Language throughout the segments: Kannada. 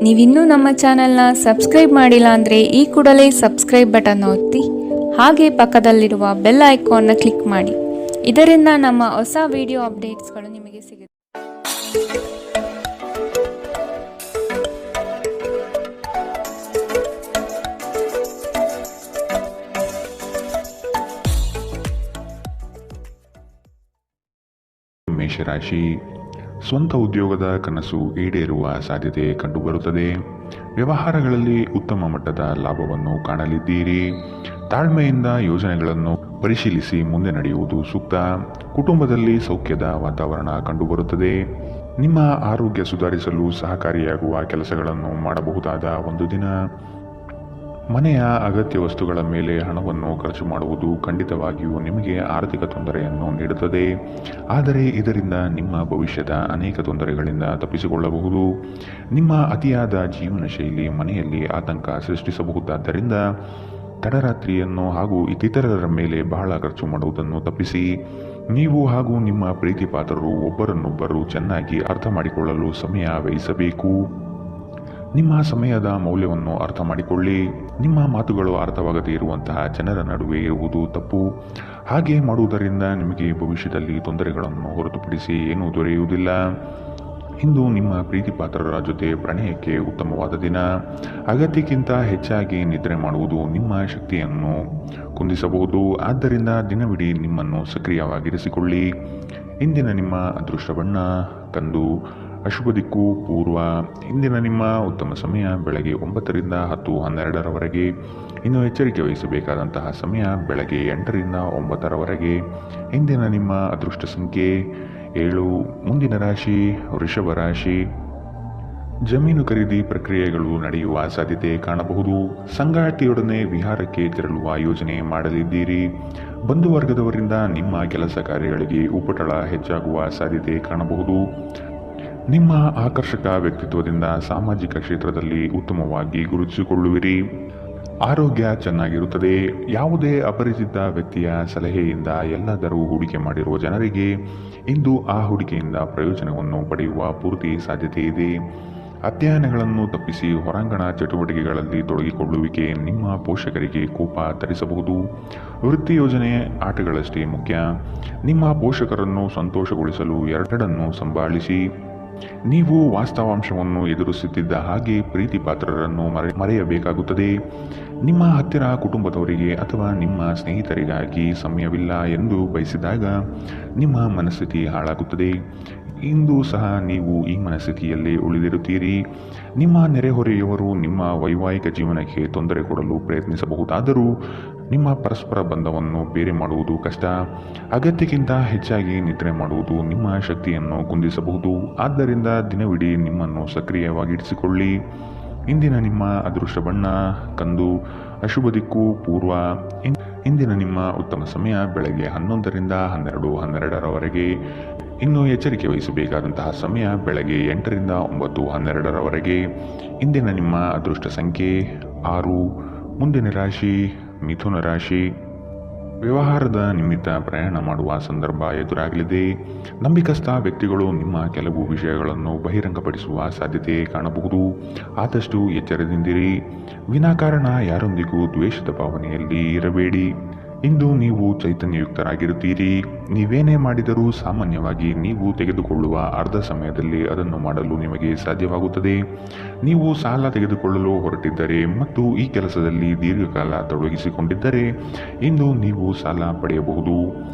ನೀವಿನ್ನೂ ನಮ್ಮ ಚಾನೆಲ್ನ ಸಬ್ಸ್ಕ್ರೈಬ್ ಮಾಡಿಲ್ಲ ಅಂದರೆ ಈ ಕೂಡಲೇ ಸಬ್ಸ್ಕ್ರೈಬ್ ಬಟನ್ ಒತ್ತಿ ಹಾಗೆ ಪಕ್ಕದಲ್ಲಿರುವ ಬೆಲ್ ಐಕಾನ್ನ ಕ್ಲಿಕ್ ಮಾಡಿ. ಇದರಿಂದ ನಮ್ಮ ಹೊಸ ವಿಡಿಯೋ ಅಪ್ಡೇಟ್ಸ್ಗಳು ನಿಮಗೆ ಸಿಗುತ್ತೆ. ಮೇಷರಾಶಿ, ಸ್ವಂತ ಉದ್ಯೋಗದ ಕನಸು ಈಡೇರುವ ಸಾಧ್ಯತೆ ಕಂಡುಬರುತ್ತದೆ. ವ್ಯವಹಾರಗಳಲ್ಲಿ ಉತ್ತಮ ಮಟ್ಟದ ಲಾಭವನ್ನು ಕಾಣಲಿದ್ದೀರಿ. ತಾಳ್ಮೆಯಿಂದ ಯೋಜನೆಗಳನ್ನು ಪರಿಶೀಲಿಸಿ ಮುಂದೆ ನಡೆಯುವುದು ಸೂಕ್ತ. ಕುಟುಂಬದಲ್ಲಿ ಸೌಖ್ಯದ ವಾತಾವರಣ ಕಂಡುಬರುತ್ತದೆ. ನಿಮ್ಮ ಆರೋಗ್ಯ ಸುಧಾರಿಸಲು ಸಹಕಾರಿಯಾಗುವ ಕೆಲಸಗಳನ್ನು ಮಾಡಬಹುದಾದ ಒಂದು ದಿನ. ಮನೆಯ ಅಗತ್ಯ ವಸ್ತುಗಳ ಮೇಲೆ ಹಣವನ್ನು ಖರ್ಚು ಮಾಡುವುದು ಖಂಡಿತವಾಗಿಯೂ ನಿಮಗೆ ಆರ್ಥಿಕ ತೊಂದರೆಯನ್ನು ನೀಡುತ್ತದೆ. ಆದರೆ ಇದರಿಂದ ನಿಮ್ಮ ಭವಿಷ್ಯದ ಅನೇಕ ತೊಂದರೆಗಳಿಂದ ತಪ್ಪಿಸಿಕೊಳ್ಳಬಹುದು. ನಿಮ್ಮ ಅತಿಯಾದ ಜೀವನ ಶೈಲಿ ಮನೆಯಲ್ಲಿ ಆತಂಕ ಸೃಷ್ಟಿಸಬಹುದಾದ್ದರಿಂದ ತಡರಾತ್ರಿಯನ್ನು ಹಾಗೂ ಇತರರ ಮೇಲೆ ಬಹಳ ಖರ್ಚು ಮಾಡುವುದನ್ನು ತಪ್ಪಿಸಿ. ನೀವು ಹಾಗೂ ನಿಮ್ಮ ಪ್ರೀತಿ ಪಾತ್ರರು ಒಬ್ಬರನ್ನೊಬ್ಬರು ಚೆನ್ನಾಗಿ ಅರ್ಥ ಮಾಡಿಕೊಳ್ಳಲು ಸಮಯ ವ್ಯಯಿಸಬೇಕು. ನಿಮ್ಮ ಸಮಯದ ಮೌಲ್ಯವನ್ನು ಅರ್ಥ ಮಾಡಿಕೊಳ್ಳಿ. ನಿಮ್ಮ ಮಾತುಗಳು ಅರ್ಥವಾಗದೇ ಇರುವಂತಹ ಜನರ ನಡುವೆ ಇರುವುದು ತಪ್ಪು. ಹಾಗೆ ಮಾಡುವುದರಿಂದ ನಿಮಗೆ ಭವಿಷ್ಯದಲ್ಲಿ ತೊಂದರೆಗಳನ್ನು ಹೊರತುಪಡಿಸಿ ಏನೂ ದೊರೆಯುವುದಿಲ್ಲ. ಇಂದು ನಿಮ್ಮ ಪ್ರೀತಿ ಪಾತ್ರರ ಜೊತೆ ಪ್ರಣಯಕ್ಕೆ ಉತ್ತಮವಾದ ದಿನ. ಅಗತ್ಯಕ್ಕಿಂತ ಹೆಚ್ಚಾಗಿ ನಿದ್ರೆ ಮಾಡುವುದು ನಿಮ್ಮ ಶಕ್ತಿಯನ್ನು ಕುಂದಿಸಬಹುದು. ಆದ್ದರಿಂದ ದಿನವಿಡೀ ನಿಮ್ಮನ್ನು ಸಕ್ರಿಯವಾಗಿರಿಸಿಕೊಳ್ಳಿ. ಇಂದಿನ ನಿಮ್ಮ ಅದೃಷ್ಟ ಬಣ್ಣ ಕಂದು, ಅಶುಭ ದಿಕ್ಕು ಪೂರ್ವ. ಇಂದಿನ ನಿಮ್ಮ ಉತ್ತಮ ಸಮಯ ಬೆಳಗ್ಗೆ 9 ರಿಂದ 10:12ರವರೆಗೆ. ಇನ್ನು ಎಚ್ಚರಿಕೆ ವಹಿಸಬೇಕಾದಂತಹ ಸಮಯ ಬೆಳಗ್ಗೆ 8 ರಿಂದ 9ರವರೆಗೆ. ಇಂದಿನ ನಿಮ್ಮ ಅದೃಷ್ಟ ಸಂಖ್ಯೆ 7. ಮುಂದಿನ ರಾಶಿ ವೃಷಭ ರಾಶಿ. ಜಮೀನು ಖರೀದಿ ಪ್ರಕ್ರಿಯೆಗಳು ನಡೆಯುವ ಸಾಧ್ಯತೆ ಕಾಣಬಹುದು. ಸಂಗಾತಿಯೊಡನೆ ವಿಹಾರಕ್ಕೆ ತೆರಳುವ ಯೋಜನೆ ಮಾಡಲಿದ್ದೀರಿ. ಬಂಧುವರ್ಗದವರಿಂದ ನಿಮ್ಮ ಕೆಲಸ ಕಾರ್ಯಗಳಿಗೆ ಉಪಟಳ ಹೆಚ್ಚಾಗುವ ಸಾಧ್ಯತೆ ಕಾಣಬಹುದು. ನಿಮ್ಮ ಆಕರ್ಷಕ ವ್ಯಕ್ತಿತ್ವದಿಂದ ಸಾಮಾಜಿಕ ಕ್ಷೇತ್ರದಲ್ಲಿ ಉತ್ತಮವಾಗಿ ಗುರುತಿಸಿಕೊಳ್ಳುವಿರಿ. ಆರೋಗ್ಯ ಚೆನ್ನಾಗಿರುತ್ತದೆ. ಯಾವುದೇ ಅಪರಿಚಿತ ವ್ಯಕ್ತಿಯ ಸಲಹೆಯಿಂದ ಎಲ್ಲಾದರೂ ಹೂಡಿಕೆ ಮಾಡಿರುವ ಜನರಿಗೆ ಇಂದು ಆ ಹೂಡಿಕೆಯಿಂದ ಪ್ರಯೋಜನವನ್ನು ಪಡೆಯುವ ಪೂರ್ತಿ ಸಾಧ್ಯತೆ ಇದೆ. ಅಧ್ಯಯನಗಳನ್ನು ತಪ್ಪಿಸಿ ಹೊರಾಂಗಣ ಚಟುವಟಿಕೆಗಳಲ್ಲಿ ತೊಡಗಿಕೊಳ್ಳುವಿಕೆ ನಿಮ್ಮ ಪೋಷಕರಿಗೆ ಕೋಪ ತರಿಸಬಹುದು. ವೃತ್ತಿ ಯೋಜನೆ ಆಟಗಳಷ್ಟೇ ಮುಖ್ಯ. ನಿಮ್ಮ ಪೋಷಕರನ್ನು ಸಂತೋಷಗೊಳಿಸಲು ಎರಡನ್ನೂ ಸಂಭಾಳಿಸಿ. ನೀವು ವಾಸ್ತವಾಂಶವನ್ನು ಎದುರಿಸುತ್ತಿದ್ದ ಹಾಗೆ ಪ್ರೀತಿ ಪಾತ್ರರನ್ನು ಮರೆಯಬೇಕಾಗುತ್ತದೆ. ನಿಮ್ಮ ಹತ್ತಿರ ಕುಟುಂಬದವರಿಗೆ ಅಥವಾ ನಿಮ್ಮ ಸ್ನೇಹಿತರಿಗಾಗಿ ಸಮಯವಿಲ್ಲ ಎಂದು ಬಯಸಿದಾಗ ನಿಮ್ಮ ಮನಸ್ಥಿತಿ ಹಾಳಾಗುತ್ತದೆ. ಇಂದು ಸಹ ನೀವು ಈ ಮನಸ್ಥಿತಿಯಲ್ಲಿ ಉಳಿದಿರುತ್ತೀರಿ. ನಿಮ್ಮ ನೆರೆಹೊರೆಯವರು ನಿಮ್ಮ ವೈವಾಹಿಕ ಜೀವನಕ್ಕೆ ತೊಂದರೆ ಕೊಡಲು ಪ್ರಯತ್ನಿಸಬಹುದಾದರೂ ನಿಮ್ಮ ಪರಸ್ಪರ ಬಂಧವನ್ನು ಬೇರೆ ಮಾಡುವುದು ಕಷ್ಟ. ಅಗತ್ಯಕ್ಕಿಂತ ಹೆಚ್ಚಾಗಿ ನಿದ್ರೆ ಮಾಡುವುದು ನಿಮ್ಮ ಶಕ್ತಿಯನ್ನು ಕುಂದಿಸಬಹುದು. ಆದ್ದರಿಂದ ದಿನವಿಡೀ ನಿಮ್ಮನ್ನು ಸಕ್ರಿಯವಾಗಿರಿಸಿಕೊಳ್ಳಿ. ಇಂದಿನ ನಿಮ್ಮ ಅದೃಷ್ಟ ಬಣ್ಣ ಕಂದು, ಅಶುಭ ದಿಕ್ಕು ಪೂರ್ವ. ಇಂದಿನ ನಿಮ್ಮ ಉತ್ತಮ ಸಮಯ ಬೆಳಗ್ಗೆ 11 ರಿಂದ 12:12ರವರೆಗೆ. ಇನ್ನು ಎಚ್ಚರಿಕೆ ವಹಿಸಬೇಕಾದಂತಹ ಸಮಯ ಬೆಳಗ್ಗೆ 8 ರಿಂದ 9:12ರವರೆಗೆ. ಇಂದಿನ ನಿಮ್ಮ ಅದೃಷ್ಟ ಸಂಖ್ಯೆ 6. ಮುಂದಿನ ರಾಶಿ ಮಿಥುನ ರಾಶಿ. ವ್ಯವಹಾರದ ನಿಮಿತ್ತ ಪ್ರಯಾಣ ಮಾಡುವ ಸಂದರ್ಭ ಎದುರಾಗಲಿದೆ. ನಂಬಿಕಸ್ಥ ವ್ಯಕ್ತಿಗಳು ನಿಮ್ಮ ಕೆಲವು ವಿಷಯಗಳನ್ನು ಬಹಿರಂಗಪಡಿಸುವ ಸಾಧ್ಯತೆ ಕಾಣಬಹುದು. ಆದಷ್ಟು ಎಚ್ಚರದಿಂದಿರಿ. ವಿನಾಕಾರಣ ಯಾರೊಂದಿಗೂ ದ್ವೇಷದ ಭಾವನೆಯಲ್ಲಿ ಇರಬೇಡಿ. ಇಂದು ನೀವು ಚೈತನ್ಯಯುಕ್ತರಾಗಿರುತ್ತೀರಿ. ನೀವೇನೇ ಮಾಡಿದರೂ ಸಾಮಾನ್ಯವಾಗಿ ನೀವು ತೆಗೆದುಕೊಳ್ಳುವ ಅರ್ಧ ಸಮಯದಲ್ಲಿ ಅದನ್ನು ಮಾಡಲು ನಿಮಗೆ ಸಾಧ್ಯವಾಗುತ್ತದೆ. ನೀವು ಸಾಲ ತೆಗೆದುಕೊಳ್ಳಲು ಹೊರಟಿದ್ದರೆ ಮತ್ತು ಈ ಕೆಲಸದಲ್ಲಿ ದೀರ್ಘಕಾಲ ತೊಡಗಿಸಿಕೊಂಡಿದ್ದರೆ ಇಂದು ನೀವು ಸಾಲ ಪಡೆಯಬಹುದು.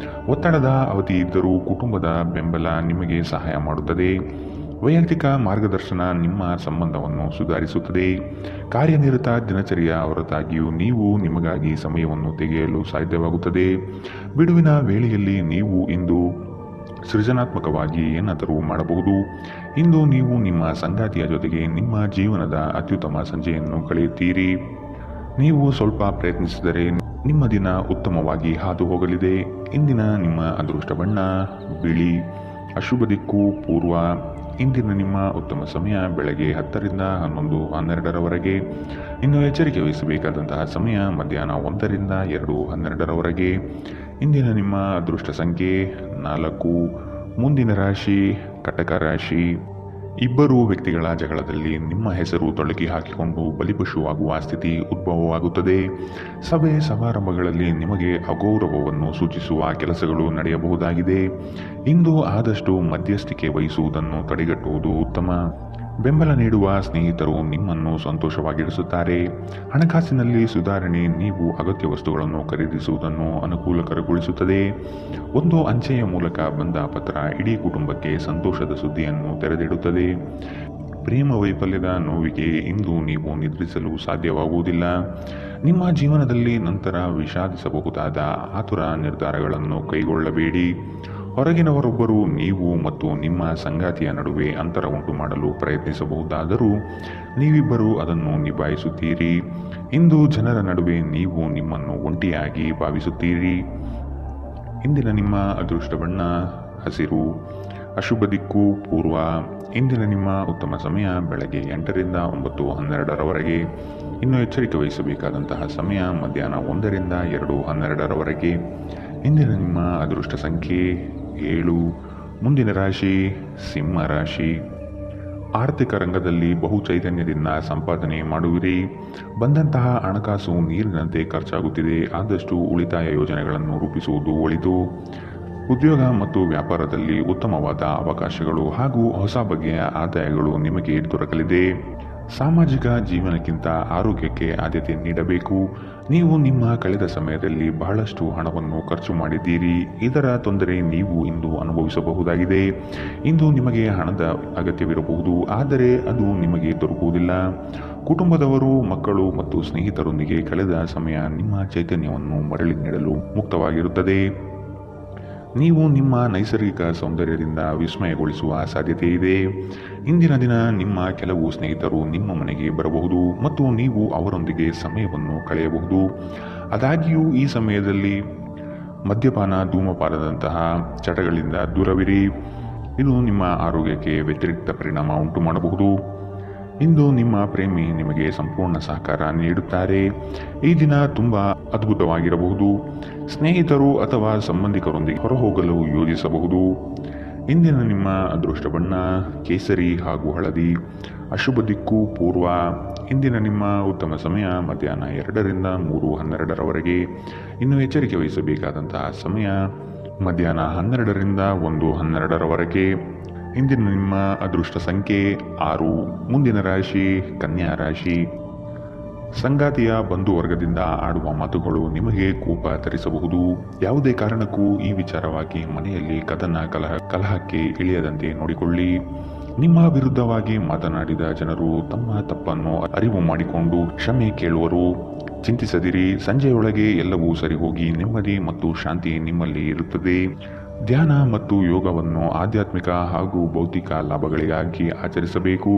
ಒತ್ತಡದ ಅವಧಿ ಇದ್ದರೂ ಕುಟುಂಬದ ಬೆಂಬಲ ನಿಮಗೆ ಸಹಾಯ ಮಾಡುತ್ತದೆ. ವೈಯಕ್ತಿಕ ಮಾರ್ಗದರ್ಶನ ನಿಮ್ಮ ಸಂಬಂಧವನ್ನು ಸುಧಾರಿಸುತ್ತದೆ. ಕಾರ್ಯನಿರತ ದಿನಚರಿಯ ಹೊರತಾಗಿಯೂ ನೀವು ನಿಮಗಾಗಿ ಸಮಯವನ್ನು ತೆಗೆಯಲು ಸಾಧ್ಯವಾಗುತ್ತದೆ. ಬಿಡುವಿನ ವೇಳೆಯಲ್ಲಿ ನೀವು ಇಂದು ಸೃಜನಾತ್ಮಕವಾಗಿ ಏನಾದರೂ ಮಾಡಬಹುದು. ಇಂದು ನೀವು ನಿಮ್ಮ ಸಂಗಾತಿಯ ಜೊತೆಗೆ ನಿಮ್ಮ ಜೀವನದ ಅತ್ಯುತ್ತಮ ಸಂಜೆಯನ್ನು ಕಳೆಯುತ್ತೀರಿ. ನೀವು ಸ್ವಲ್ಪ ಪ್ರಯತ್ನಿಸಿದರೆ ನಿಮ್ಮ ದಿನ ಉತ್ತಮವಾಗಿ ಹಾದು ಹೋಗಲಿದೆ. ಇಂದಿನ ನಿಮ್ಮ ಅದೃಷ್ಟ ಬಣ್ಣ ಬಿಳಿ, ಅಶುಭ ದಿಕ್ಕು ಪೂರ್ವ. ಇಂದಿನ ನಿಮ್ಮ ಉತ್ತಮ ಸಮಯ ಬೆಳಗ್ಗೆ 10 ರಿಂದ 11:12ರವರೆಗೆ. ಇನ್ನು ಎಚ್ಚರಿಕೆ ವಹಿಸಬೇಕಾದಂತಹ ಸಮಯ ಮಧ್ಯಾಹ್ನ 1 ರಿಂದ 2:12ರವರೆಗೆ. ಇಂದಿನ ನಿಮ್ಮ ಅದೃಷ್ಟ ಸಂಖ್ಯೆ 4. ಮುಂದಿನ ರಾಶಿ ಕಟಕ ರಾಶಿ. ಇಬ್ಬರು ವ್ಯಕ್ತಿಗಳ ಜಗಳದಲ್ಲಿ ನಿಮ್ಮ ಹೆಸರು ತೊಳಗಿ ಹಾಕಿಕೊಂಡು ಬಲಿಪಶುವಾಗುವ ಸ್ಥಿತಿ ಉದ್ಭವವಾಗುತ್ತದೆ. ಸಭೆ ಸಮಾರಂಭಗಳಲ್ಲಿ ನಿಮಗೆ ಅಗೌರವವನ್ನು ಸೂಚಿಸುವ ಕೆಲಸಗಳು ನಡೆಯಬಹುದಾಗಿದೆ. ಇಂದು ಆದಷ್ಟು ಮಧ್ಯಸ್ಥಿಕೆ ವಹಿಸುವುದನ್ನು ತಡೆಗಟ್ಟುವುದು ಉತ್ತಮ. ಬೆಂಬಲ ನೀಡುವ ಸ್ನೇಹಿತರು ನಿಮ್ಮನ್ನು ಸಂತೋಷವಾಗಿರಿಸುತ್ತಾರೆ. ಹಣಕಾಸಿನಲ್ಲಿ ಸುಧಾರಣೆ ನೀವು ಅಗತ್ಯ ವಸ್ತುಗಳನ್ನು ಖರೀದಿಸುವುದನ್ನು ಅನುಕೂಲಕರಗೊಳಿಸುತ್ತದೆ. ಒಂದು ಅಂಚೆಯ ಮೂಲಕ ಬಂದ ಪತ್ರ ಇಡೀ ಕುಟುಂಬಕ್ಕೆ ಸಂತೋಷದ ಸುದ್ದಿಯನ್ನು ತೆರೆದಿಡುತ್ತದೆ. ಪ್ರೇಮ ವೈಫಲ್ಯದ ನೋವಿಗೆ ಇಂದು ನೀವು ನಿದ್ರಿಸಲು ಸಾಧ್ಯವಾಗುವುದಿಲ್ಲ. ನಿಮ್ಮ ಜೀವನದಲ್ಲಿ ನಂತರ ವಿಷಾದಿಸಬಹುದಾದ ಆತುರ ನಿರ್ಧಾರಗಳನ್ನು ಕೈಗೊಳ್ಳಬೇಡಿ. ಹೊರಗಿನವರೊಬ್ಬರು ನೀವು ಮತ್ತು ನಿಮ್ಮ ಸಂಗಾತಿಯ ನಡುವೆ ಅಂತರ ಉಂಟು ಮಾಡಲು ಪ್ರಯತ್ನಿಸಬಹುದಾದರೂ ನೀವಿಬ್ಬರು ಅದನ್ನು ನಿಭಾಯಿಸುತ್ತೀರಿ. ಇಂದು ಜನರ ನಡುವೆ ನೀವು ನಿಮ್ಮನ್ನು ಒಂಟಿಯಾಗಿ ಭಾವಿಸುತ್ತೀರಿ. ಇಂದಿನ ನಿಮ್ಮ ಅದೃಷ್ಟ ಬಣ್ಣ ಹಸಿರು. ಅಶುಭ ದಿಕ್ಕು ಪೂರ್ವ. ಇಂದಿನ ನಿಮ್ಮ ಉತ್ತಮ ಸಮಯ ಬೆಳಗ್ಗೆ 8ರಿಂದ 9:12ರವರೆಗೆ. ಇನ್ನು ಎಚ್ಚರಿಕೆ ವಹಿಸಬೇಕಾದಂತಹ ಸಮಯ ಮಧ್ಯಾಹ್ನ 1ರಿಂದ 2:12ರವರೆಗೆ. ಇಂದಿನ ನಿಮ್ಮ ಅದೃಷ್ಟ ಸಂಖ್ಯೆ 7. ಮುಂದಿನ ರಾಶಿ ಸಿಂಹ ರಾಶಿ. ಆರ್ಥಿಕ ರಂಗದಲ್ಲಿ ಬಹು ಚೈತನ್ಯದಿಂದ ಸಂಪಾದನೆ ಮಾಡುವಿರಿ. ಬಂದಂತಹ ಹಣಕಾಸು ನೀರಿನಂತೆ ಖರ್ಚಾಗುತ್ತಿದೆ. ಆದಷ್ಟು ಉಳಿತಾಯ ಯೋಜನೆಗಳನ್ನು ರೂಪಿಸುವುದು ಒಳಿತು. ಉದ್ಯೋಗ ಮತ್ತು ವ್ಯಾಪಾರದಲ್ಲಿ ಉತ್ತಮವಾದ ಅವಕಾಶಗಳು ಹಾಗೂ ಹೊಸ ಬಗೆಯ ಆದಾಯಗಳು ನಿಮಗೆ ದೊರಕಲಿದೆ. ಸಾಮಾಜಿಕ ಜೀವನಕ್ಕಿಂತ ಆರೋಗ್ಯಕ್ಕೆ ಆದ್ಯತೆ ನೀಡಬೇಕು. ನೀವು ನಿಮ್ಮ ಕಳೆದ ಸಮಯದಲ್ಲಿ ಬಹಳಷ್ಟು ಹಣವನ್ನು ಖರ್ಚು ಮಾಡಿದ್ದೀರಿ. ಇದರ ತೊಂದರೆ ನೀವು ಇಂದು ಅನುಭವಿಸಬಹುದಾಗಿದೆ. ಇಂದು ನಿಮಗೆ ಹಣದ ಅಗತ್ಯವಿರಬಹುದು, ಆದರೆ ಅದು ನಿಮಗೆ ದೊರಕುವುದಿಲ್ಲ. ಕುಟುಂಬದವರು, ಮಕ್ಕಳು ಮತ್ತು ಸ್ನೇಹಿತರೊಂದಿಗೆ ಕಳೆದ ಸಮಯ ನಿಮ್ಮ ಚೈತನ್ಯವನ್ನು ಮರಳಿ ನೀಡಲು ಮುಕ್ತವಾಗಿರುತ್ತದೆ. ನೀವು ನಿಮ್ಮ ನೈಸರ್ಗಿಕ ಸೌಂದರ್ಯದಿಂದ ವಿಸ್ಮಯಗೊಳಿಸುವ ಸಾಧ್ಯತೆ ಇದೆ. ಇಂದಿನ ದಿನ ನಿಮ್ಮ ಕೆಲವು ಸ್ನೇಹಿತರು ನಿಮ್ಮ ಮನೆಗೆ ಬರಬಹುದು ಮತ್ತು ನೀವು ಅವರೊಂದಿಗೆ ಸಮಯವನ್ನು ಕಳೆಯಬಹುದು. ಆದಾಗ್ಯೂ ಈ ಸಮಯದಲ್ಲಿ ಮದ್ಯಪಾನ, ಧೂಮಪಾನದಂತಹ ಚಟಗಳಿಂದ ದೂರವಿರಿ. ಇದು ನಿಮ್ಮ ಆರೋಗ್ಯಕ್ಕೆ ವ್ಯತಿರಿಕ್ತ ಪರಿಣಾಮ ಉಂಟು ಮಾಡಬಹುದು. ಇಂದು ನಿಮ್ಮ ಪ್ರೇಮಿ ನಿಮಗೆ ಸಂಪೂರ್ಣ ಸಹಕಾರ ನೀಡುತ್ತಾರೆ. ಈ ದಿನ ತುಂಬ ಅದ್ಭುತವಾಗಿರಬಹುದು. ಸ್ನೇಹಿತರು ಅಥವಾ ಸಂಬಂಧಿಕರೊಂದಿಗೆ ಹೊರಹೋಗಲು ಯೋಜಿಸಬಹುದು. ಇಂದಿನ ನಿಮ್ಮ ಅದೃಷ್ಟ ಬಣ್ಣ ಕೇಸರಿ ಹಾಗೂ ಹಳದಿ. ಅಶುಭ ದಿಕ್ಕು ಪೂರ್ವ. ಇಂದಿನ ನಿಮ್ಮ ಉತ್ತಮ ಸಮಯ ಮಧ್ಯಾಹ್ನ 2ರಿಂದ 3:12ರವರೆಗೆ. ಇನ್ನು ಎಚ್ಚರಿಕೆ ವಹಿಸಬೇಕಾದಂತಹ ಸಮಯ ಮಧ್ಯಾಹ್ನ 12ರಿಂದ 1:12ರವರೆಗೆ. ಇಂದಿನ ನಿಮ್ಮ ಅದೃಷ್ಟ ಸಂಖ್ಯೆ 6. ಮುಂದಿನ ರಾಶಿ ಕನ್ಯಾ ರಾಶಿ. ಸಂಗಾತಿಯ ಬಂಧುವರ್ಗದಿಂದ ಆಡುವ ಮಾತುಗಳು ನಿಮಗೆ ಕೋಪ ತರಿಸಬಹುದು. ಯಾವುದೇ ಕಾರಣಕ್ಕೂ ಈ ವಿಚಾರವಾಗಿ ಮನೆಯಲ್ಲಿ ಕಲಹಕ್ಕೆ ಇಳಿಯದಂತೆ ನೋಡಿಕೊಳ್ಳಿ. ನಿಮ್ಮ ವಿರುದ್ಧವಾಗಿ ಮಾತನಾಡಿದ ಜನರು ತಮ್ಮ ತಪ್ಪನ್ನು ಅರಿವು ಮಾಡಿಕೊಂಡು ಕ್ಷಮೆ ಕೇಳುವರು. ಚಿಂತಿಸದಿರಿ. ಸಂಜೆಯೊಳಗೆ ಎಲ್ಲವೂ ಸರಿಹೋಗಿ ನೆಮ್ಮದಿ ಮತ್ತು ಶಾಂತಿ ನಿಮ್ಮಲ್ಲಿ ಇರುತ್ತದೆ. ಧ್ಯಾನ ಮತ್ತು ಯೋಗವನ್ನು ಆಧ್ಯಾತ್ಮಿಕ ಹಾಗೂ ಭೌತಿಕ ಲಾಭಗಳಿಗಾಗಿ ಆಚರಿಸಬೇಕು.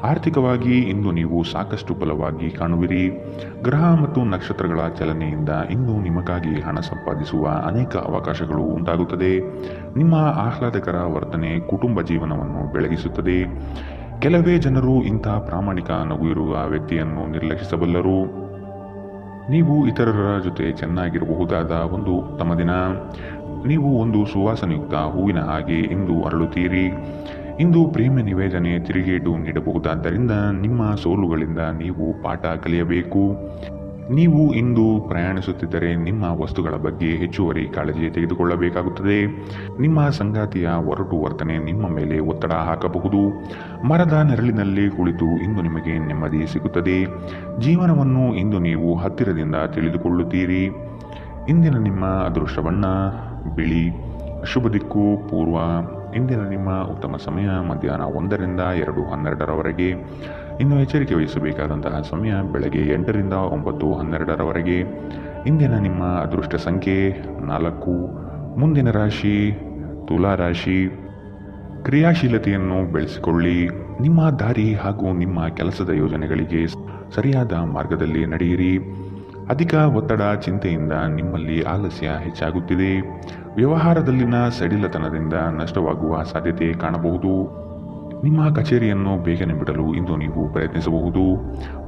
ಆರ್ಥಿಕವಾಗಿ ಇಂದು ನೀವು ಸಾಕಷ್ಟು ಬಲವಾಗಿ ಕಾಣುವಿರಿ. ಗ್ರಹ ಮತ್ತು ನಕ್ಷತ್ರಗಳ ಚಲನೆಯಿಂದ ಇಂದು ನಿಮಗಾಗಿ ಹಣ ಸಂಪಾದಿಸುವ ಅನೇಕ ಅವಕಾಶಗಳು ಉಂಟಾಗುತ್ತದೆ. ನಿಮ್ಮ ಆಹ್ಲಾದಕರ ವರ್ತನೆ ಕುಟುಂಬ ಜೀವನವನ್ನು ಬೆಳಗಿಸುತ್ತದೆ. ಕೆಲವೇ ಜನರು ಇಂಥ ಪ್ರಾಮಾಣಿಕ ನಗು ಇರುವ ವ್ಯಕ್ತಿಯನ್ನು ನಿರ್ಲಕ್ಷಿಸಬಲ್ಲರು. ನೀವು ಇತರರ ಜೊತೆ ಚೆನ್ನಾಗಿರಬಹುದಾದ ಒಂದು ಉತ್ತಮ ದಿನ. ನೀವು ಒಂದು ಸುವಾಸನೆಯುಕ್ತ ಹೂವಿನ ಹಾಗೆ ಇಂದು ಅರಳುತ್ತೀರಿ. ಇಂದು ಪ್ರೇಮ ನಿವೇದನೆ ತಿರುಗೇಟು ನೀಡಬಹುದಾದ್ದರಿಂದ ನಿಮ್ಮ ಸೋಲುಗಳಿಂದ ನೀವು ಪಾಠ ಕಲಿಯಬೇಕು. ನೀವು ಇಂದು ಪ್ರಯಾಣಿಸುತ್ತಿದ್ದರೆ ನಿಮ್ಮ ವಸ್ತುಗಳ ಬಗ್ಗೆ ಹೆಚ್ಚುವರಿ ಕಾಳಜಿ ತೆಗೆದುಕೊಳ್ಳಬೇಕಾಗುತ್ತದೆ. ನಿಮ್ಮ ಸಂಗಾತಿಯ ಒರಟು ವರ್ತನೆ ನಿಮ್ಮ ಮೇಲೆ ಒತ್ತಡ ಹಾಕಬಹುದು. ಮರದ ನೆರಳಿನಲ್ಲಿ ಕುಳಿತು ಇಂದು ನಿಮಗೆ ನೆಮ್ಮದಿ ಸಿಗುತ್ತದೆ. ಜೀವನವನ್ನು ಇಂದು ನೀವು ಹತ್ತಿರದಿಂದ ತಿಳಿದುಕೊಳ್ಳುತ್ತೀರಿ. ಇಂದಿನ ನಿಮ್ಮ ಅದೃಷ್ಟ ಬಣ್ಣ ಬಿಳಿ. ಶುಭ ದಿಕ್ಕು ಪೂರ್ವ. ಇಂದಿನ ನಿಮ್ಮ ಉತ್ತಮ ಸಮಯ ಮಧ್ಯಾಹ್ನ 1ರಿಂದ 2:12ರವರೆಗೆ. ಇನ್ನು ಎಚ್ಚರಿಕೆ ವಹಿಸಬೇಕಾದಂತಹ ಸಮಯ ಬೆಳಗ್ಗೆ 8ರಿಂದ 9:12ರವರೆಗೆ. ಇಂದಿನ ನಿಮ್ಮ ಅದೃಷ್ಟ ಸಂಖ್ಯೆ 4. ಮುಂದಿನ ರಾಶಿ ತುಲಾ ರಾಶಿ. ಕ್ರಿಯಾಶೀಲತೆಯನ್ನು ಬೆಳೆಸಿಕೊಳ್ಳಿ. ನಿಮ್ಮ ದಾರಿ ಹಾಗೂ ನಿಮ್ಮ ಕೆಲಸದ ಯೋಜನೆಗಳಿಗೆ ಸರಿಯಾದ ಮಾರ್ಗದಲ್ಲಿ ನಡೆಯಿರಿ. ಅಧಿಕ ಒತ್ತಡ ಚಿಂತೆಯಿಂದ ನಿಮ್ಮಲ್ಲಿ ಆಲಸ್ಯ ಹೆಚ್ಚಾಗುತ್ತಿದೆ. ವ್ಯವಹಾರದಲ್ಲಿನ ಸಡಿಲತನದಿಂದ ನಷ್ಟವಾಗುವ ಸಾಧ್ಯತೆ ಕಾಣಬಹುದು. ನಿಮ್ಮ ಕಚೇರಿಯನ್ನು ಬೇಗನೆ ಬಿಡಲು ಇಂದು ನೀವು ಪ್ರಯತ್ನಿಸಬಹುದು.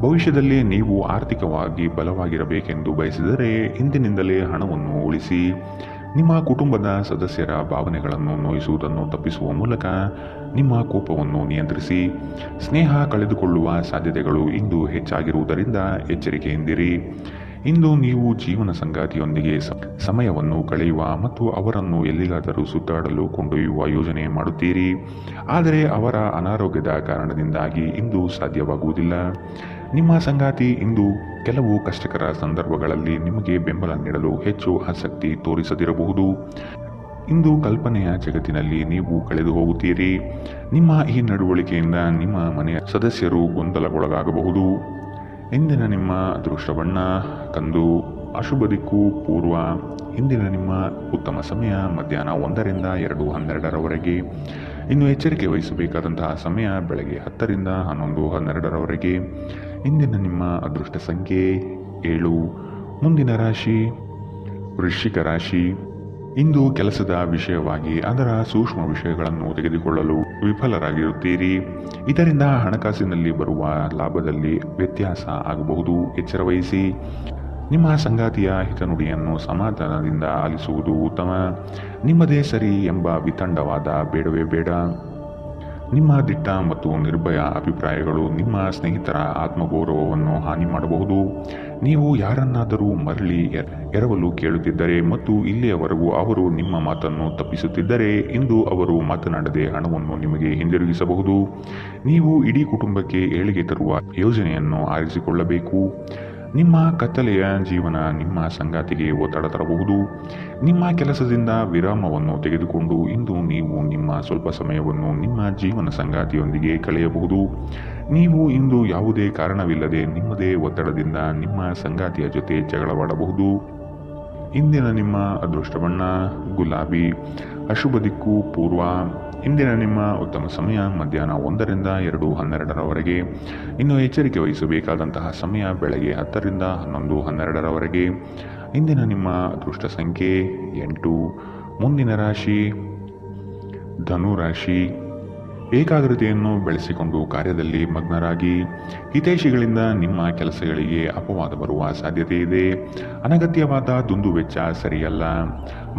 ಭವಿಷ್ಯದಲ್ಲಿ ನೀವು ಆರ್ಥಿಕವಾಗಿ ಬಲವಾಗಿರಬೇಕೆಂದು ಬಯಸಿದರೆ ಇಂದಿನಿಂದಲೇ ಹಣವನ್ನು ಉಳಿಸಿ. ನಿಮ್ಮ ಕುಟುಂಬದ ಸದಸ್ಯರ ಭಾವನೆಗಳನ್ನು ನೋಯಿಸುವುದನ್ನು ತಪ್ಪಿಸುವ ಮೂಲಕ ನಿಮ್ಮ ಕೋಪವನ್ನು ನಿಯಂತ್ರಿಸಿ. ಸ್ನೇಹ ಕಳೆದುಕೊಳ್ಳುವ ಸಾಧ್ಯತೆಗಳು ಇಂದು ಹೆಚ್ಚಾಗಿರುವುದರಿಂದ ಎಚ್ಚರಿಕೆಯಿಂದಿರಿ. ಇಂದು ನೀವು ಜೀವನ ಸಂಗಾತಿಯೊಂದಿಗೆ ಸಮಯವನ್ನು ಕಳೆಯುವ ಮತ್ತು ಅವರನ್ನು ಎಲ್ಲಿಗಾದರೂ ಸುತ್ತಾಡಲು ಕೊಂಡೊಯ್ಯುವ ಯೋಜನೆ ಮಾಡುತ್ತೀರಿ. ಆದರೆ ಅವರ ಅನಾರೋಗ್ಯದ ಕಾರಣದಿಂದಾಗಿ ಇಂದು ಸಾಧ್ಯವಾಗುವುದಿಲ್ಲ. ನಿಮ್ಮ ಸಂಗಾತಿ ಇಂದು ಕೆಲವು ಕಷ್ಟಕರ ಸಂದರ್ಭಗಳಲ್ಲಿ ನಿಮಗೆ ಬೆಂಬಲ ನೀಡಲು ಹೆಚ್ಚು ಆಸಕ್ತಿ ತೋರಿಸದಿರಬಹುದು. ಇಂದು ಕಲ್ಪನೆಯ ಜಗತ್ತಿನಲ್ಲಿ ನೀವು ಕಳೆದು ಹೋಗುತ್ತೀರಿ. ನಿಮ್ಮ ಈ ನಡವಳಿಕೆಯಿಂದ ನಿಮ್ಮ ಮನೆಯ ಸದಸ್ಯರು ಗೊಂದಲಗೊಳಗಾಗಬಹುದು. ಇಂದಿನ ನಿಮ್ಮ ಅದೃಷ್ಟ ಬಣ್ಣ ಕಂದು, ಅಶುಭ ದಿಕ್ಕು ಪೂರ್ವ. ಇಂದಿನ ನಿಮ್ಮ ಉತ್ತಮ ಸಮಯ ಮಧ್ಯಾಹ್ನ 1 ರಿಂದ 2:12 ಇನ್ನು ಎಚ್ಚರಿಕೆ ವಹಿಸಬೇಕಾದಂತಹ ಸಮಯ ಬೆಳಗ್ಗೆ 10 ರಿಂದ 11:12 ಇಂದಿನ ನಿಮ್ಮ ಅದೃಷ್ಟ ಸಂಖ್ಯೆ 7. ಮುಂದಿನ ರಾಶಿ ವೃಶ್ಚಿಕ ರಾಶಿ. ಇಂದು ಕೆಲಸದ ವಿಷಯವಾಗಿ ಅದರ ಸೂಕ್ಷ್ಮ ವಿಷಯಗಳನ್ನು ತೆಗೆದುಕೊಳ್ಳಲು ವಿಫಲರಾಗಿರುತ್ತೀರಿ. ಇದರಿಂದ ಹಣಕಾಸಿನಲ್ಲಿ ಬರುವ ಲಾಭದಲ್ಲಿ ವ್ಯತ್ಯಾಸ ಆಗಬಹುದು. ಎಚ್ಚರ ವಹಿಸಿ. ನಿಮ್ಮ ಸಂಗಾತಿಯ ಹಿತನುಡಿಯನ್ನು ಸಮಾಧಾನದಿಂದ ಆಲಿಸುವುದು ಉತ್ತಮ. ನಿಮ್ಮದೇ ಸರಿ ಎಂಬ ವಿತಂಡವಾದ ಬೇಡವೇ ಬೇಡ. ನಿಮ್ಮ ದಿಟ್ಟ ಮತ್ತು ನಿರ್ಭಯ ಅಭಿಪ್ರಾಯಗಳು ನಿಮ್ಮ ಸ್ನೇಹಿತರ ಆತ್ಮಗೌರವವನ್ನು ಹಾನಿ ಮಾಡಬಹುದು. ನೀವು ಯಾರನ್ನಾದರೂ ಮರಳಿ ಎರವಲು ಕೇಳುತ್ತಿದ್ದರೆ ಮತ್ತು ಇಲ್ಲಿಯವರೆಗೂ ಅವರು ನಿಮ್ಮ ಮಾತನ್ನು ತಪ್ಪಿಸುತ್ತಿದ್ದರೆ ಇಂದು ಅವರು ಮಾತನಾಡದೆ ಹಣವನ್ನು ನಿಮಗೆ ಹಿಂದಿರುಗಿಸಬಹುದು. ನೀವು ಇಡೀ ಕುಟುಂಬಕ್ಕೆ ಏಳಿಗೆ ತರುವ ಯೋಜನೆಯನ್ನು ಆರಿಸಿಕೊಳ್ಳಬೇಕು. ನಿಮ್ಮ ಕತ್ತಲೆಯ ಜೀವನ ನಿಮ್ಮ ಸಂಗಾತಿಗೆ ಒತ್ತಡ ತರಬಹುದು. ನಿಮ್ಮ ಕೆಲಸದಿಂದ ವಿರಾಮವನ್ನು ತೆಗೆದುಕೊಂಡು ಇಂದು ನೀವು ನಿಮ್ಮ ಸ್ವಲ್ಪ ಸಮಯವನ್ನು ನಿಮ್ಮ ಜೀವನ ಸಂಗಾತಿಯೊಂದಿಗೆ ಕಳೆಯಬಹುದು. ನೀವು ಇಂದು ಯಾವುದೇ ಕಾರಣವಿಲ್ಲದೆ ನಿಮ್ಮದೇ ಒತ್ತಡದಿಂದ ನಿಮ್ಮ ಸಂಗಾತಿಯ ಜೊತೆ ಜಗಳವಾಡಬಹುದು. ಇಂದಿನ ನಿಮ್ಮ ಅದೃಷ್ಟ ಬಣ್ಣ ಗುಲಾಬಿ, ಅಶುಭ ದಿಕ್ಕು ಪೂರ್ವ. ಇಂದಿನ ನಿಮ್ಮ ಉತ್ತಮ ಸಮಯ ಮಧ್ಯಾಹ್ನ 1 ರಿಂದ 2:12 ಇನ್ನು ಎಚ್ಚರಿಕೆ ವಹಿಸಬೇಕಾದಂತಹ ಸಮಯ ಬೆಳಗ್ಗೆ 10 ರಿಂದ 11:12 ಇಂದಿನ ನಿಮ್ಮ ಅದೃಷ್ಟ ಸಂಖ್ಯೆ 8. ಮುಂದಿನ ರಾಶಿ ಧನು ರಾಶಿ. ಏಕಾಗ್ರತೆಯನ್ನು ಬೆಳೆಸಿಕೊಂಡು ಕಾರ್ಯದಲ್ಲಿ ಮಗ್ನರಾಗಿ. ಹಿತೈಷಿಗಳಿಂದ ನಿಮ್ಮ ಕೆಲಸಗಳಿಗೆ ಅಪವಾದ ಬರುವ ಸಾಧ್ಯತೆ ಇದೆ. ಅನಗತ್ಯವಾದ ದುಂದುವೆಚ್ಚ ಸರಿಯಲ್ಲ.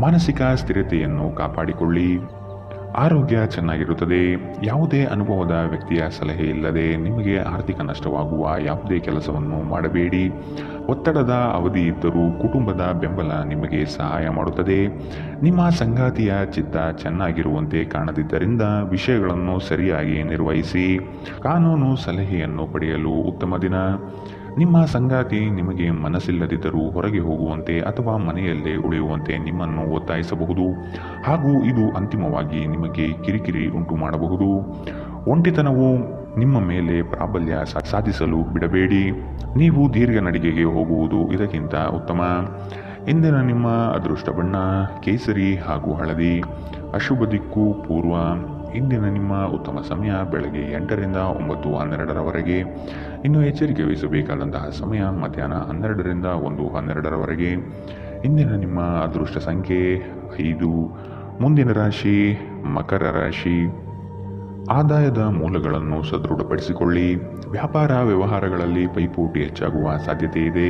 ಮಾನಸಿಕ ಸ್ಥಿರತೆಯನ್ನು ಕಾಪಾಡಿಕೊಳ್ಳಿ. ಆರೋಗ್ಯ ಚೆನ್ನಾಗಿರುತ್ತದೆ. ಯಾವುದೇ ಅನುಭವದ ವ್ಯಕ್ತಿಯ ಸಲಹೆ ಇಲ್ಲದೆ ನಿಮಗೆ ಆರ್ಥಿಕ ನಷ್ಟವಾಗುವ ಯಾವುದೇ ಕೆಲಸವನ್ನು ಮಾಡಬೇಡಿ. ಒತ್ತಡದ ಅವಧಿ ಇದ್ದರೂ ಕುಟುಂಬದ ಬೆಂಬಲ ನಿಮಗೆ ಸಹಾಯ ಮಾಡುತ್ತದೆ. ನಿಮ್ಮ ಸಂಗಾತಿಯ ಚಿತ್ತ ಚೆನ್ನಾಗಿರುವಂತೆ ಕಾಣದಿದ್ದರಿಂದ ವಿಷಯಗಳನ್ನು ಸರಿಯಾಗಿ ನಿರ್ವಹಿಸಿ. ಕಾನೂನು ಸಲಹೆಯನ್ನು ಪಡೆಯಲು ಉತ್ತಮ ದಿನ. ನಿಮ್ಮ ಸಂಗಾತಿ ನಿಮಗೆ ಮನಸ್ಸಿಲ್ಲದಿದ್ದರೂ ಹೊರಗೆ ಹೋಗುವಂತೆ ಅಥವಾ ಮನೆಯಲ್ಲೇ ಉಳಿಯುವಂತೆ ನಿಮ್ಮನ್ನು ಒತ್ತಾಯಿಸಬಹುದು ಹಾಗೂ ಇದು ಅಂತಿಮವಾಗಿ ನಿಮಗೆ ಕಿರಿಕಿರಿ ಉಂಟು ಮಾಡಬಹುದು. ಒಂಟಿತನವು ನಿಮ್ಮ ಮೇಲೆ ಪ್ರಾಬಲ್ಯ ಸಾಧಿಸಲು ಬಿಡಬೇಡಿ. ನೀವು ದೀರ್ಘ ನಡಿಗೆಗೆ ಹೋಗುವುದು ಇದಕ್ಕಿಂತ ಉತ್ತಮ. ಇಂದಿನ ನಿಮ್ಮ ಅದೃಷ್ಟ ಬಣ್ಣ ಕೇಸರಿ ಹಾಗೂ ಹಳದಿ, ಅಶುಭ ದಿಕ್ಕು ಪೂರ್ವ. ಇಂದಿನ ನಿಮ್ಮ ಉತ್ತಮ ಸಮಯ ಬೆಳಗ್ಗೆ 8 ರಿಂದ 9:12 ಇನ್ನು ಎಚ್ಚರಿಕೆ ವಹಿಸಬೇಕಾದಂತಹ ಸಮಯ ಮಧ್ಯಾಹ್ನ 12 ರಿಂದ 1:12 ಇಂದಿನ ನಿಮ್ಮ ಅದೃಷ್ಟ ಸಂಖ್ಯೆ 5. ಮುಂದಿನ ರಾಶಿ ಮಕರ ರಾಶಿ. ಆದಾಯದ ಮೂಲಗಳನ್ನು ಸದೃಢಪಡಿಸಿಕೊಳ್ಳಿ. ವ್ಯಾಪಾರ ವ್ಯವಹಾರಗಳಲ್ಲಿ ಪೈಪೋಟಿ ಹೆಚ್ಚಾಗುವ ಸಾಧ್ಯತೆ ಇದೆ.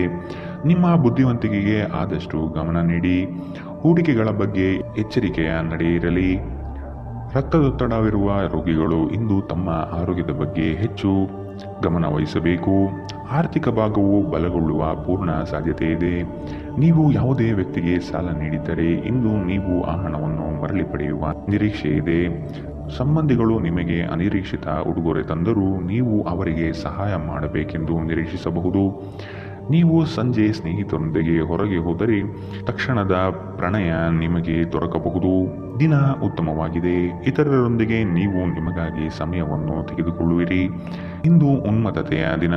ನಿಮ್ಮ ಬುದ್ಧಿವಂತಿಕೆಗೆ ಆದಷ್ಟು ಗಮನ ನೀಡಿ. ಹೂಡಿಕೆಗಳ ಬಗ್ಗೆ ಎಚ್ಚರಿಕೆಯ ನಡೆ ಇರಲಿ. ರಕ್ತದೊತ್ತಡವಿರುವ ರೋಗಿಗಳು ಇಂದು ತಮ್ಮ ಆರೋಗ್ಯದ ಬಗ್ಗೆ ಹೆಚ್ಚು ಗಮನ ವಹಿಸಬೇಕು. ಆರ್ಥಿಕ ಭಾಗವು ಬಲಗೊಳ್ಳುವ ಪೂರ್ಣ ಸಾಧ್ಯತೆ ಇದೆ. ನೀವು ಯಾವುದೇ ವ್ಯಕ್ತಿಗೆ ಸಾಲ ನೀಡಿದ್ದರೆ ಇಂದು ನೀವು ಆ ಹಣವನ್ನು ಮರಳಿ ಪಡೆಯುವ ನಿರೀಕ್ಷೆ ಇದೆ. ಸಂಬಂಧಿಗಳು ನಿಮಗೆ ಅನಿರೀಕ್ಷಿತ ಉಡುಗೊರೆ ತಂದರೂ ನೀವು ಅವರಿಗೆ ಸಹಾಯ ಮಾಡಬೇಕೆಂದು ನಿರೀಕ್ಷಿಸಬಹುದು. ನೀವು ಸಂಜೆ ಸ್ನೇಹಿತರೊಂದಿಗೆ ಹೊರಗೆ ಹೋದರೆ ತಕ್ಷಣದ ಪ್ರಣಯ ನಿಮಗೆ ದೊರಕಬಹುದು. ದಿನ ಉತ್ತಮವಾಗಿದೆ. ಇತರರೊಂದಿಗೆ ನೀವು ನಿಮಗಾಗಿ ಸಮಯವನ್ನು ತೆಗೆದುಕೊಳ್ಳುವಿರಿ. ಇಂದು ಉನ್ಮತ್ತತೆಯ ದಿನ.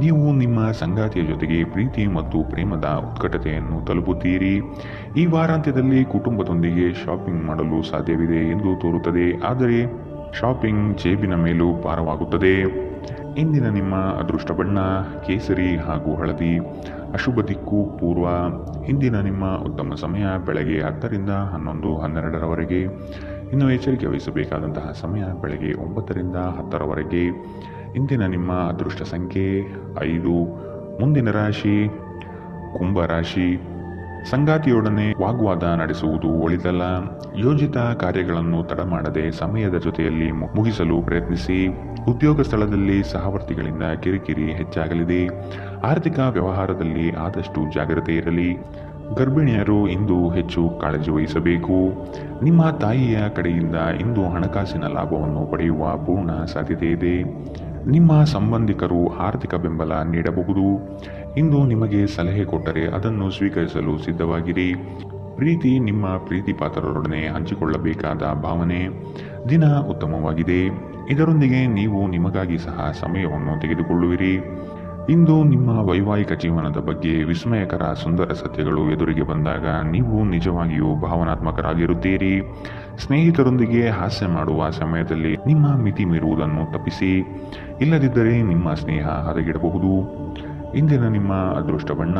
ನೀವು ನಿಮ್ಮ ಸಂಗಾತಿಯ ಜೊತೆಗೆ ಪ್ರೀತಿ ಮತ್ತು ಪ್ರೇಮದ ಉತ್ಕಟತೆಯನ್ನು ತಲುಪುತ್ತೀರಿ. ಈ ವಾರಾಂತ್ಯದಲ್ಲಿ ಕುಟುಂಬದೊಂದಿಗೆ ಶಾಪಿಂಗ್ ಮಾಡಲು ಸಾಧ್ಯವಿದೆ ಎಂದು ತೋರುತ್ತದೆ, ಆದರೆ ಶಾಪಿಂಗ್ ಜೇಬಿನ ಮೇಲೂ ಭಾರವಾಗುತ್ತದೆ. ಇಂದಿನ ನಿಮ್ಮ ಅದೃಷ್ಟ ಬಣ್ಣ ಕೇಸರಿ ಹಾಗೂ ಹಳದಿ, ಅಶುಭ ದಿಕ್ಕು ಪೂರ್ವ. ಇಂದಿನ ನಿಮ್ಮ ಉತ್ತಮ ಸಮಯ ಬೆಳಗ್ಗೆ 10 ರಿಂದ 11:12 ಇನ್ನು ಎಚ್ಚರಿಕೆ ವಹಿಸಬೇಕಾದಂತಹ ಸಮಯ ಬೆಳಗ್ಗೆ 9 ರಿಂದ 10 ಇಂದಿನ ನಿಮ್ಮ ಅದೃಷ್ಟ ಸಂಖ್ಯೆ 5. ಮುಂದಿನ ರಾಶಿ ಕುಂಭರಾಶಿ. ಸಂಗಾತಿಯೊಡನೆ ವಾಗ್ವಾದ ನಡೆಸುವುದು ಒಳಿತಲ್ಲ. ಯೋಜಿತ ಕಾರ್ಯಗಳನ್ನು ತಡ ಮಾಡದೆ ಸಮಯದ ಜೊತೆಯಲ್ಲಿ ಮುಗಿಸಲು ಪ್ರಯತ್ನಿಸಿ. ಉದ್ಯೋಗ ಸ್ಥಳದಲ್ಲಿ ಸಹವರ್ತಿಗಳಿಂದ ಕಿರಿಕಿರಿ ಹೆಚ್ಚಾಗಲಿದೆ. ಆರ್ಥಿಕ ವ್ಯವಹಾರದಲ್ಲಿ ಆದಷ್ಟು ಜಾಗ್ರತೆ ಇರಲಿ. ಗರ್ಭಿಣಿಯರು ಇಂದು ಹೆಚ್ಚು ಕಾಳಜಿ ವಹಿಸಬೇಕು. ನಿಮ್ಮ ತಾಯಿಯ ಕಡೆಯಿಂದ ಇಂದು ಹಣಕಾಸಿನ ಲಾಭವನ್ನು ಪಡೆಯುವ ಪೂರ್ಣ ಸಾಧ್ಯತೆ ಇದೆ. ನಿಮ್ಮ ಸಂಬಂಧಿಕರು ಆರ್ಥಿಕ ಬೆಂಬಲ ನೀಡಬಹುದು. ಇಂದು ನಿಮಗೆ ಸಲಹೆ ಕೊಟ್ಟರೆ ಅದನ್ನು ಸ್ವೀಕರಿಸಲು ಸಿದ್ಧವಾಗಿರಿ. ಪ್ರೀತಿ ನಿಮ್ಮ ಪ್ರೀತಿ ಪಾತ್ರರೊಡನೆ ಹಂಚಿಕೊಳ್ಳಬೇಕಾದ ಭಾವನೆ. ದಿನ ಉತ್ತಮವಾಗಿದೆ. ಇದರೊಂದಿಗೆ ನೀವು ನಿಮಗಾಗಿ ಸಹ ಸಮಯವನ್ನು ತೆಗೆದುಕೊಳ್ಳುವಿರಿ. ಇಂದು ನಿಮ್ಮ ವೈವಾಹಿಕ ಜೀವನದ ಬಗ್ಗೆ ವಿಸ್ಮಯಕರ ಸುಂದರ ಸತ್ಯಗಳು ಎದುರಿಗೆ ಬಂದಾಗ ನೀವು ನಿಜವಾಗಿಯೂ ಭಾವನಾತ್ಮಕರಾಗಿರುತ್ತೀರಿ. ಸ್ನೇಹಿತರೊಂದಿಗೆ ಹಾಸ್ಯ ಮಾಡುವ ಸಮಯದಲ್ಲಿ ನಿಮ್ಮ ಮಿತಿ ಮೀರುವುದನ್ನು ತಪ್ಪಿಸಿ. ಇಲ್ಲದಿದ್ದರೆ ನಿಮ್ಮ ಸ್ನೇಹ ಹದಗೆಡಬಹುದು. ಇಂದಿನ ನಿಮ್ಮ ಅದೃಷ್ಟ ಬಣ್ಣ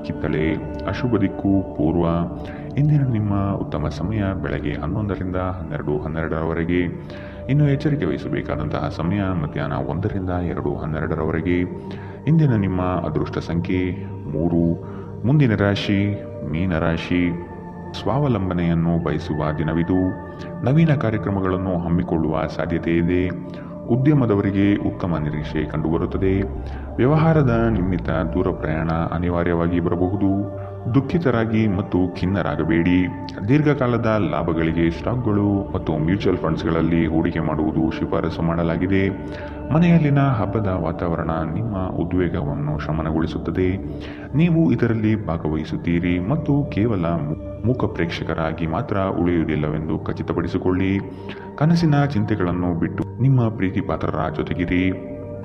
ಕಿತ್ತಳೆ. ಅಶುಭ ದಿಕ್ಕು ಪೂರ್ವ. ಇಂದಿನ ನಿಮ್ಮ ಉತ್ತಮ ಸಮಯ ಬೆಳಗ್ಗೆ 11ರಿಂದ 12:12ರವರೆಗೆ. ಇನ್ನು ಎಚ್ಚರಿಕೆ ವಹಿಸಬೇಕಾದಂತಹ ಸಮಯ ಮಧ್ಯಾಹ್ನ 1ರಿಂದ 2:12ರವರೆಗೆ. ಇಂದಿನ ನಿಮ್ಮ ಅದೃಷ್ಟ ಸಂಖ್ಯೆ 3. ಮುಂದಿನ ರಾಶಿ ಮೀನರಾಶಿ. ಸ್ವಾವಲಂಬನೆಯನ್ನು ಬಯಸುವ ದಿನವಿದು. ನವೀನ ಕಾರ್ಯಕ್ರಮಗಳನ್ನು ಹಮ್ಮಿಕೊಳ್ಳುವ ಸಾಧ್ಯತೆ ಇದೆ. ಉದ್ಯಮದವರಿಗೆ ಉತ್ತಮ ನಿರೀಕ್ಷೆ ಕಂಡುಬರುತ್ತದೆ. ವ್ಯವಹಾರದ ನಿಮಿತ್ತ ದೂರ ಪ್ರಯಾಣ ಅನಿವಾರ್ಯವಾಗಿ ಬರಬಹುದು. ದುಃಖಿತರಾಗಿ ಮತ್ತು ಖಿನ್ನರಾಗಬೇಡಿ. ದೀರ್ಘಕಾಲದ ಲಾಭಗಳಿಗೆ ಸ್ಟಾಕ್ಗಳು ಮತ್ತು ಮ್ಯೂಚುವಲ್ ಫಂಡ್ಸ್ಗಳಲ್ಲಿ ಹೂಡಿಕೆ ಮಾಡುವುದು ಶಿಫಾರಸು ಮಾಡಲಾಗಿದೆ. ಮನೆಯಲ್ಲಿನ ಹಬ್ಬದ ವಾತಾವರಣ ನಿಮ್ಮ ಉದ್ವೇಗವನ್ನು ಶಮನಗೊಳಿಸುತ್ತದೆ. ನೀವು ಇದರಲ್ಲಿ ಭಾಗವಹಿಸುತ್ತೀರಿ ಮತ್ತು ಕೇವಲ ಮೂಕ ಪ್ರೇಕ್ಷಕರಾಗಿ ಮಾತ್ರ ಉಳಿಯುವುದಿಲ್ಲವೆಂದು ಖಚಿತಪಡಿಸಿಕೊಳ್ಳಿ. ಕನಸಿನ ಚಿಂತೆಗಳನ್ನು ಬಿಟ್ಟು ನಿಮ್ಮ ಪ್ರೀತಿ ಪಾತ್ರರ ಜೊತೆಗಿರಿ.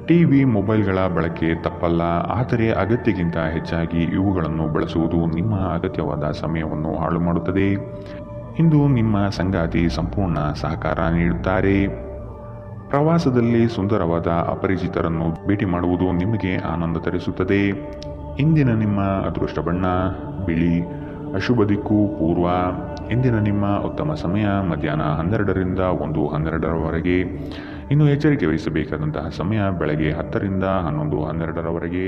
ಟಿವಿ ಮೊಬೈಲ್ಗಳ ಬಳಕೆ ತಪ್ಪಲ್ಲ, ಆದರೆ ಅಗತ್ಯಕ್ಕಿಂತ ಹೆಚ್ಚಾಗಿ ಇವುಗಳನ್ನು ಬಳಸುವುದು ನಿಮ್ಮ ಅಗತ್ಯವಾದ ಸಮಯವನ್ನು ಹಾಳು ಮಾಡುತ್ತದೆ. ಇಂದು ನಿಮ್ಮ ಸಂಗಾತಿ ಸಂಪೂರ್ಣ ಸಹಕಾರ ನೀಡುತ್ತಾರೆ. ಪ್ರವಾಸದಲ್ಲಿ ಸುಂದರವಾದ ಅಪರಿಚಿತರನ್ನು ಭೇಟಿ ಮಾಡುವುದು ನಿಮಗೆ ಆನಂದ ತರಿಸುತ್ತದೆ. ಇಂದಿನ ನಿಮ್ಮ ಅದೃಷ್ಟ ಬಣ್ಣ ಬಿಳಿ. ಅಶುಭ ದಿಕ್ಕು ಪೂರ್ವ. ಇಂದಿನ ನಿಮ್ಮ ಉತ್ತಮ ಸಮಯ ಮಧ್ಯಾಹ್ನ 12ರಿಂದ 1:12ರವರೆಗೆ. ಇನ್ನು ಎಚ್ಚರಿಕೆ ವಹಿಸಬೇಕಾದಂತಹ ಸಮಯ ಬೆಳಗ್ಗೆ 10ರಿಂದ 11:12ರವರೆಗೆ.